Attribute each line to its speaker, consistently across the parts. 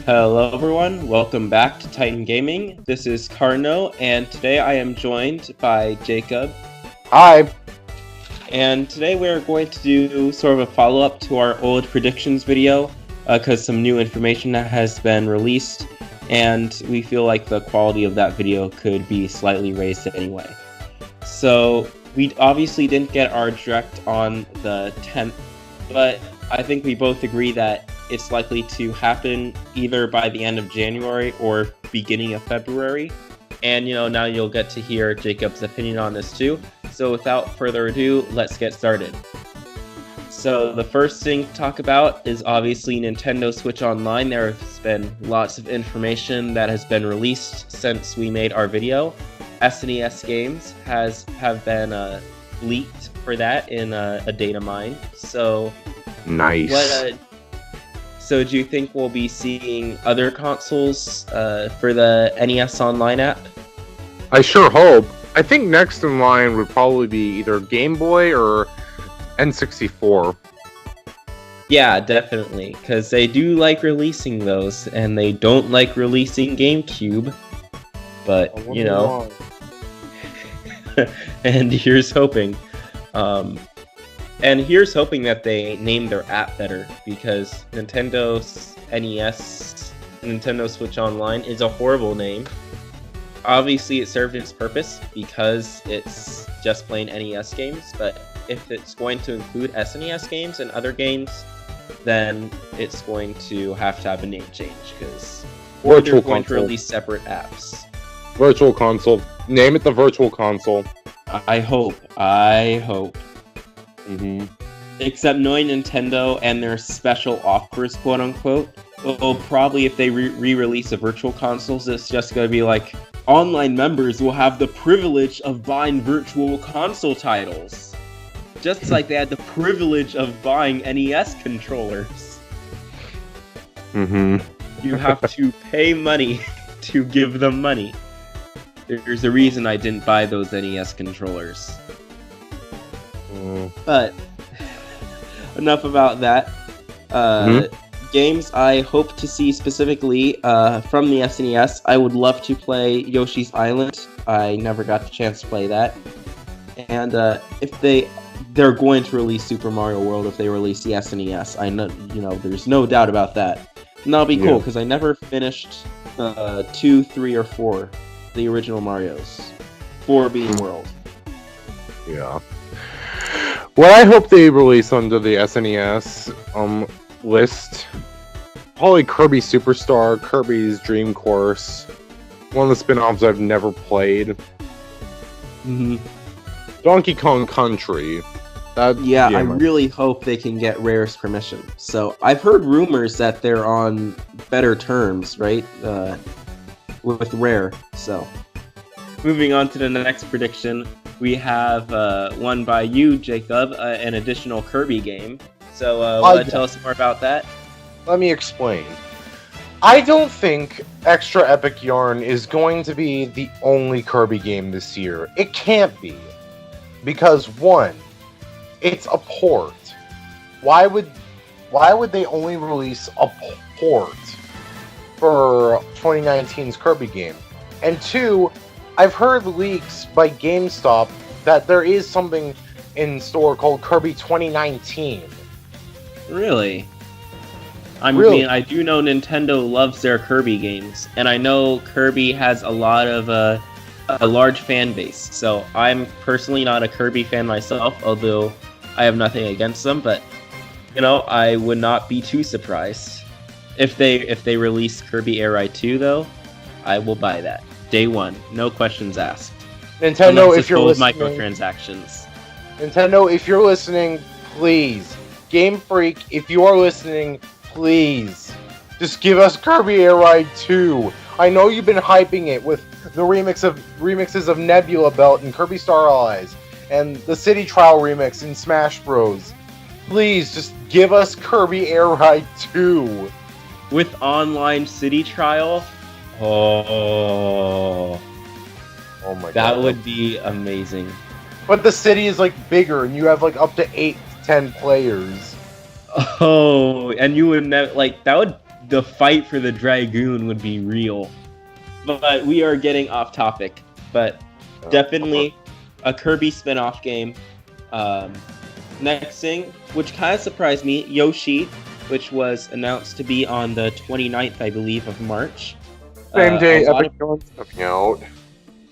Speaker 1: Hello everyone, welcome back to Titan Gaming. This is Carno, and today I am joined by Jacob.
Speaker 2: Hi.
Speaker 1: And today we are going to do sort of a follow-up to our old predictions video, because some new information has been released, and we feel like the quality of that video could be slightly raised anyway. So, we obviously didn't get our direct on the 10th, but I think we both agree that it's likely to happen either by the end of January or beginning of February. And, now you'll get to hear Jacob's opinion on this too. So without further ado, let's get started. So the first thing to talk about is obviously Nintendo Switch Online. There has been lots of information that has been released since we made our video. SNES games have been leaked for that in a data mine. So
Speaker 2: Nice.
Speaker 1: So do you think we'll be seeing other consoles for the NES Online app?
Speaker 2: I sure hope. I think next in line would probably be either Game Boy or N64.
Speaker 1: Yeah, definitely, because they do like releasing those, and they don't like releasing GameCube. But, and here's hoping. And here's hoping that they name their app better, because Nintendo's NES, Nintendo Switch Online, is a horrible name. Obviously, it served its purpose because it's just plain NES games, but if it's going to include SNES games and other games, then it's going to have a name change, because they're going to release separate apps.
Speaker 2: Virtual Console. Name it the Virtual Console.
Speaker 1: I hope.
Speaker 2: Mm-hmm.
Speaker 1: Except knowing Nintendo and their special offers, quote unquote, well, probably if they re-release a virtual consoles, it's just gonna be like, online members will have the privilege of buying virtual console titles. Just like they had the privilege of buying NES controllers.
Speaker 2: Mm-hmm.
Speaker 1: You have to pay money to give them money. There's a reason I didn't buy those NES controllers. But enough about that. Games I hope to see specifically from the SNES. I would love to play Yoshi's Island. I never got the chance to play that. And if they're going to release Super Mario World if they release the SNES. I know, there's no doubt about that. And that'll be cool because I never finished 2, 3, or 4, the original Marios. 4 being World.
Speaker 2: Yeah. What I hope they release under the SNES list, probably Kirby Superstar, Kirby's Dream Course, one of the spin-offs I've never played.
Speaker 1: Mm-hmm.
Speaker 2: Donkey Kong Country.
Speaker 1: I really hope they can get Rare's permission. So I've heard rumors that they're on better terms, right, with Rare. So moving on to the next prediction. We have one by you, Jacob, an additional Kirby game. So, want to tell us more about that?
Speaker 2: Let me explain. I don't think Extra Epic Yarn is going to be the only Kirby game this year. It can't be. Because, one, it's a port. Why would they only release a port for 2019's Kirby game? And two, I've heard leaks by GameStop that there is something in store called Kirby 2019.
Speaker 1: Really? I mean, I do know Nintendo loves their Kirby games, and I know Kirby has a lot of a large fan base. So I'm personally not a Kirby fan myself, although I have nothing against them. But I would not be too surprised if they release Kirby Air Ride 2, though. I will buy that. Day one, no questions asked.
Speaker 2: Nintendo, if you're listening,
Speaker 1: microtransactions.
Speaker 2: Nintendo, if you're listening, please. Game Freak, if you are listening, please. Just give us Kirby Air Ride 2. I know you've been hyping it with the remixes of Nebula Belt and Kirby Star Allies, and the City Trial remix in Smash Bros. Please, just give us Kirby Air Ride 2.
Speaker 1: With online City Trial? Oh my god. That would be amazing.
Speaker 2: But the city is bigger and you have up to 8 to 10 players.
Speaker 1: Oh, and you would never that would the fight for the Dragoon would be real. But we are getting off topic. But definitely a Kirby spin-off game. Next thing, which kind of surprised me, Yoshi, which was announced to be on the 29th, I believe, of March.
Speaker 2: Same day Epic Yarn's coming out.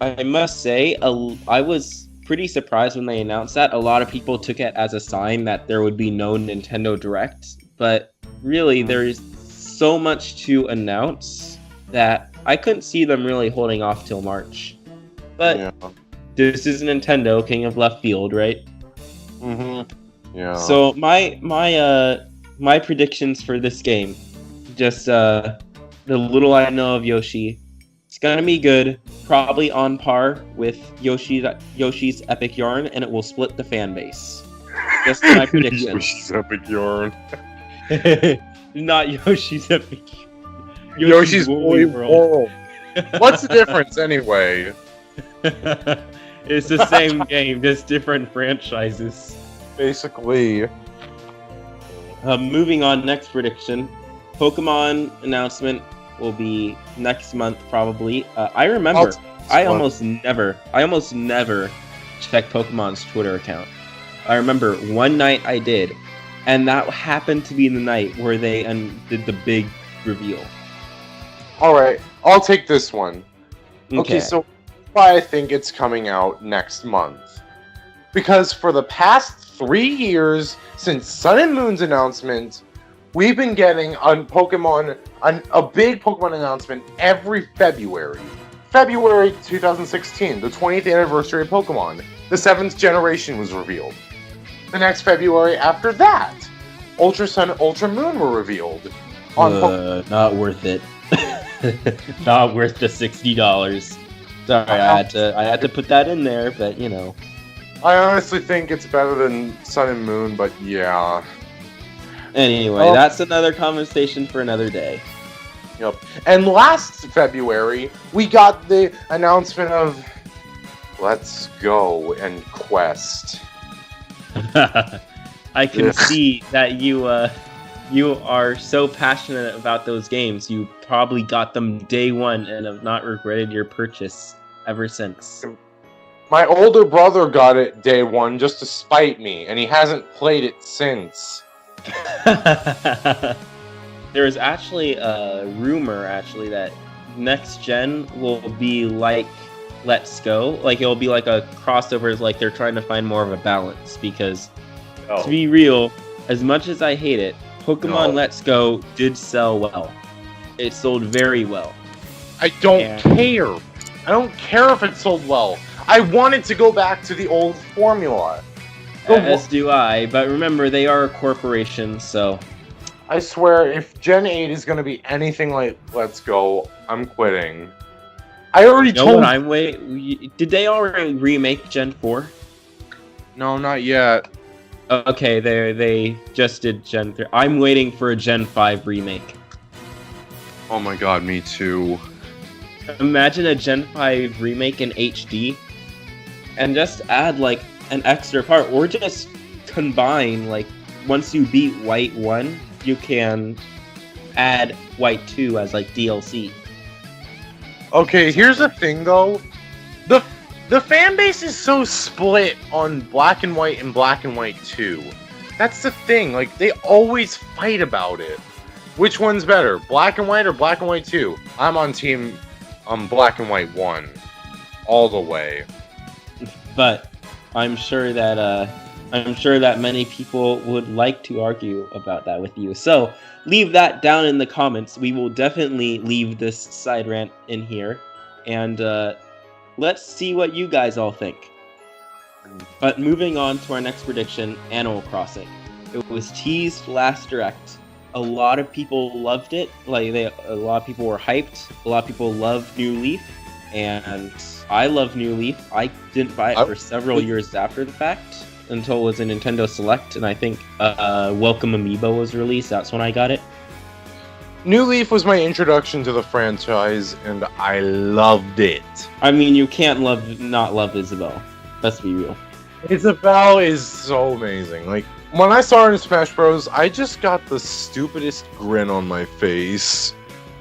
Speaker 1: I must say, I was pretty surprised when they announced that. A lot of people took it as a sign that there would be no Nintendo Direct. But really, there's so much to announce that I couldn't see them really holding off till March. But this is Nintendo, king of left field, right?
Speaker 2: Mm-hmm. Yeah.
Speaker 1: So my predictions for this game, just the little I know of Yoshi, it's gonna be good, probably on par with Yoshi's Epic Yarn, and it will split the fan base. Just my prediction.
Speaker 2: Yoshi's Epic Yarn.
Speaker 1: Not Yoshi's Epic.
Speaker 2: Yoshi's Woolly World. What's the difference anyway?
Speaker 1: It's the same game, just different franchises.
Speaker 2: Basically.
Speaker 1: Moving on, next prediction. Pokemon announcement will be next month, probably. I remember, I almost never check Pokemon's Twitter account. I remember one night I did, and that happened to be the night where they did the big reveal.
Speaker 2: Alright, I'll take this one. Okay, so why I think it's coming out next month. Because for the past 3 years since Sun and Moon's announcement, we've been getting a big Pokemon announcement every February. February 2016, the 20th anniversary of Pokemon. The 7th generation was revealed. The next February after that, Ultra Sun, Ultra Moon were revealed.
Speaker 1: Not worth it. Not worth the $60. Sorry, I had to put that in there, but you know.
Speaker 2: I honestly think it's better than Sun and Moon, but yeah.
Speaker 1: Anyway, that's another conversation for another day.
Speaker 2: Yep. And last February, we got the announcement of Let's Go and Quest.
Speaker 1: I can see that you are so passionate about those games. You probably got them day one and have not regretted your purchase ever since.
Speaker 2: My older brother got it day one just to spite me, and he hasn't played it since.
Speaker 1: There is actually a rumor that next gen will be like Let's Go. Like, it'll be like a crossover, like they're trying to find more of a balance, because to be real, as much as I hate it, Pokemon Let's Go did sell well. It sold very well.
Speaker 2: I don't care. I don't care if it sold well. I wanted to go back to the old formula.
Speaker 1: As do I, but remember, they are a corporation, so...
Speaker 2: I swear, if Gen 8 is going to be anything like Let's Go, I'm quitting. I already told...
Speaker 1: Did they already remake Gen 4?
Speaker 2: No, not yet.
Speaker 1: Okay, they just did Gen 3. I'm waiting for a Gen 5 remake.
Speaker 2: Oh my god, me too.
Speaker 1: Imagine a Gen 5 remake in HD, and just add, like, an extra part, or just combine, like, once you beat White 1, you can add White 2 as, like, DLC.
Speaker 2: Okay, here's the thing, though. The fan base is so split on Black and White and Black and White 2. That's the thing, like, they always fight about it. Which one's better, Black and White or Black and White 2? I'm on team Black and White 1. All the way.
Speaker 1: But I'm sure that many people would like to argue about that with you. So leave that down in the comments. We will definitely leave this side rant in here, and let's see what you guys all think. But moving on to our next prediction, Animal Crossing. It was teased last Direct. A lot of people loved it. A lot of people were hyped. A lot of people loved New Leaf, and I love New Leaf. I didn't buy it for several years after the fact, until it was a Nintendo Select, and I think Welcome Amiibo was released. That's when I got it.
Speaker 2: New Leaf was my introduction to the franchise, and I loved it.
Speaker 1: I mean, you can't not love Isabelle. Let's be real.
Speaker 2: Isabelle is so amazing. Like, When I saw her in Smash Bros, I just got the stupidest grin on my face.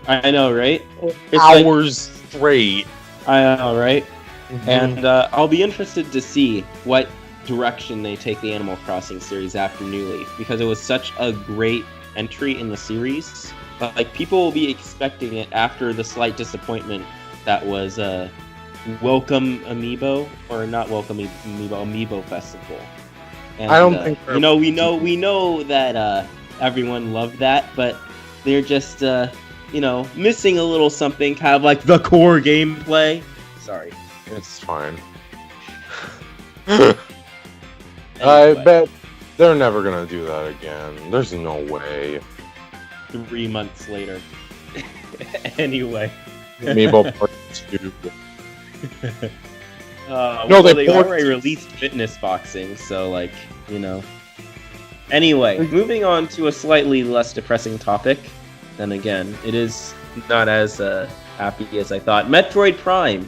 Speaker 1: I know, right? It's
Speaker 2: Hours straight.
Speaker 1: I know, right?
Speaker 2: Mm-hmm.
Speaker 1: And I'll be interested to see what direction they take the Animal Crossing series after New Leaf, because it was such a great entry in the series. But like, people will be expecting it after the slight disappointment that was Welcome Amiibo, or not Welcome Amiibo, Amiibo Festival. And,
Speaker 2: I don't think
Speaker 1: we know that everyone loved that, but they're just missing a little something, kind of like the core gameplay. Sorry,
Speaker 2: it's fine.
Speaker 1: Anyway.
Speaker 2: I bet they're never gonna do that again. There's no way.
Speaker 1: 3 months later. Anyway.
Speaker 2: Amiibo Part 2.
Speaker 1: No, they already released fitness boxing, so Anyway, moving on to a slightly less depressing topic. Then again, it is not as happy as I thought. Metroid Prime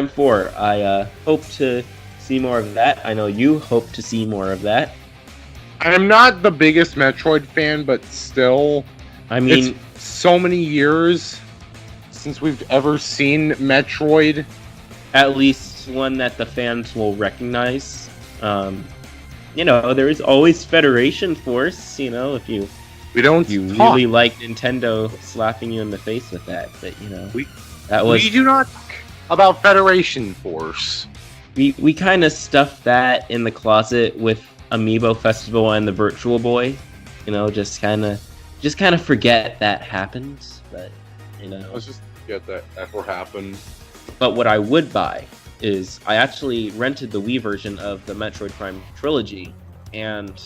Speaker 1: 4. I hope to see more of that. I know you hope to see more of that.
Speaker 2: I'm not the biggest Metroid fan, but still,
Speaker 1: I mean,
Speaker 2: it's so many years since we've ever seen Metroid.
Speaker 1: At least one that the fans will recognize. There is always Federation Force, if you really like Nintendo slapping you in the face with that. But,
Speaker 2: we do not talk about Federation Force.
Speaker 1: We kind of stuffed that in the closet with Amiibo Festival and the Virtual Boy. Just kind of forget that happened. But,
Speaker 2: Let's just forget that ever happened.
Speaker 1: But what I would buy is, I actually rented the Wii version of the Metroid Prime trilogy, and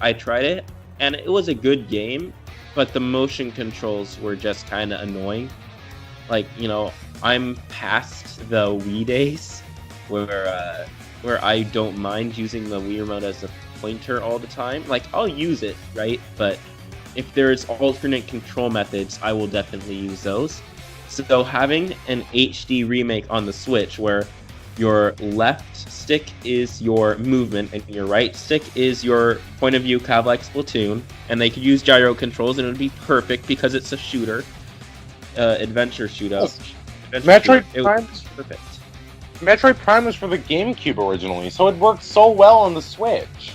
Speaker 1: I tried it, and it was a good game, but the motion controls were just kind of annoying. I'm past the Wii days, where I don't mind using the Wii remote as a pointer all the time. I'll use it, right? But if there's alternate control methods, I will definitely use those. So having an HD remake on the Switch, where your left stick is your movement and your right stick is your point of view, kind of like Splatoon, and they could use gyro controls and it would be perfect because it's a shooter, adventure shootout.
Speaker 2: Metroid Prime
Speaker 1: is perfect.
Speaker 2: Metroid Prime was for the GameCube originally, so it worked so well on the Switch.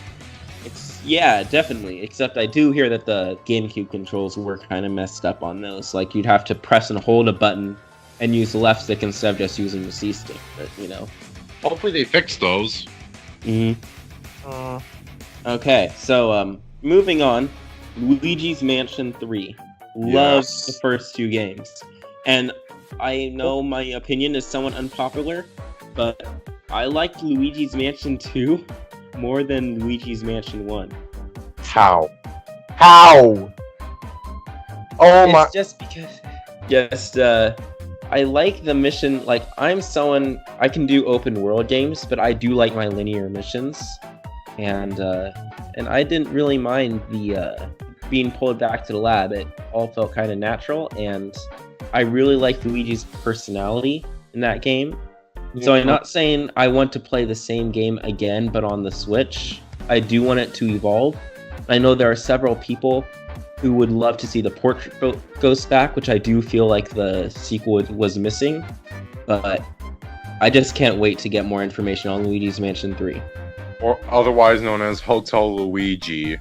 Speaker 1: Yeah, definitely. Except I do hear that the GameCube controls were kind of messed up on those. You'd have to press and hold a button and use the left stick instead of just using the C stick. But,
Speaker 2: Hopefully they fix those.
Speaker 1: Okay, so moving on. Luigi's Mansion 3. Love the first two games. And I know my opinion is somewhat unpopular, but I liked Luigi's Mansion 2 more than Luigi's Mansion 1.
Speaker 2: How?
Speaker 1: It's just because I like the mission. I'm someone, I can do open world games, but I do like my linear missions, and I didn't really mind the being pulled back to the lab. It all felt kind of natural, and I really like Luigi's personality in that game. So I'm not saying I want to play the same game again, but on the Switch. I do want it to evolve. I know there are several people who would love to see the Portrait Ghost back, which I do feel like the sequel was missing. But I just can't wait to get more information on Luigi's Mansion 3.
Speaker 2: Or otherwise known as Hotel Luigi.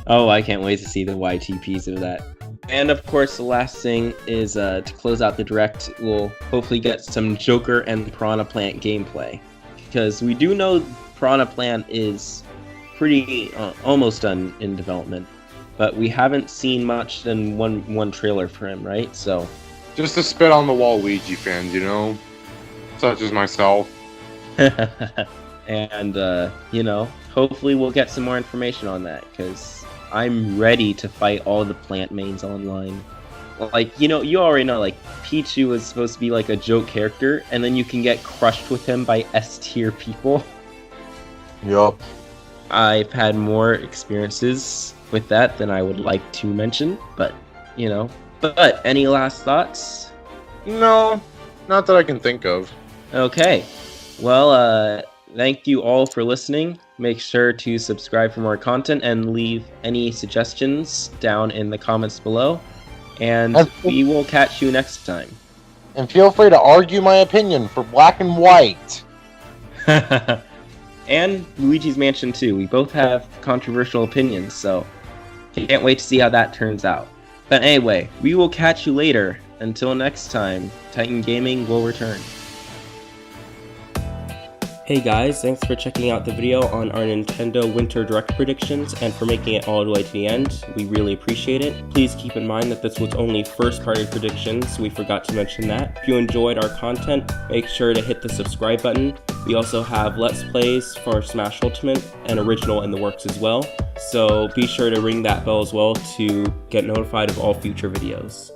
Speaker 1: Oh, I can't wait to see the YTPs of that. And of course, the last thing is to close out the Direct, we'll hopefully get some Joker and Piranha Plant gameplay. Because we do know Piranha Plant is pretty almost done in development, but we haven't seen much than one trailer for him, right? So
Speaker 2: just a spit on the wall Luigi fans, such as myself.
Speaker 1: And hopefully we'll get some more information on that, because I'm ready to fight all the plant mains online. You already know, Pichu is supposed to be a joke character, and then you can get crushed with him by S-tier people.
Speaker 2: Yup.
Speaker 1: I've had more experiences with that than I would like to mention, but, But, any last thoughts?
Speaker 2: No, not that I can think of.
Speaker 1: Okay. Well, Thank you all for listening. Make sure to subscribe for more content and leave any suggestions down in the comments below. And we will catch you next time.
Speaker 2: And feel free to argue my opinion for Black and White.
Speaker 1: And Luigi's Mansion 2. We both have controversial opinions, so can't wait to see how that turns out. But anyway, we will catch you later. Until next time, Titan Gaming will return. Hey guys, thanks for checking out the video on our Nintendo Winter Direct predictions and for making it all the way to the end. We really appreciate it. Please keep in mind that this was only first party predictions, we forgot to mention that. If you enjoyed our content, make sure to hit the subscribe button. We also have Let's Plays for Smash Ultimate and Original in the works as well, so be sure to ring that bell as well to get notified of all future videos.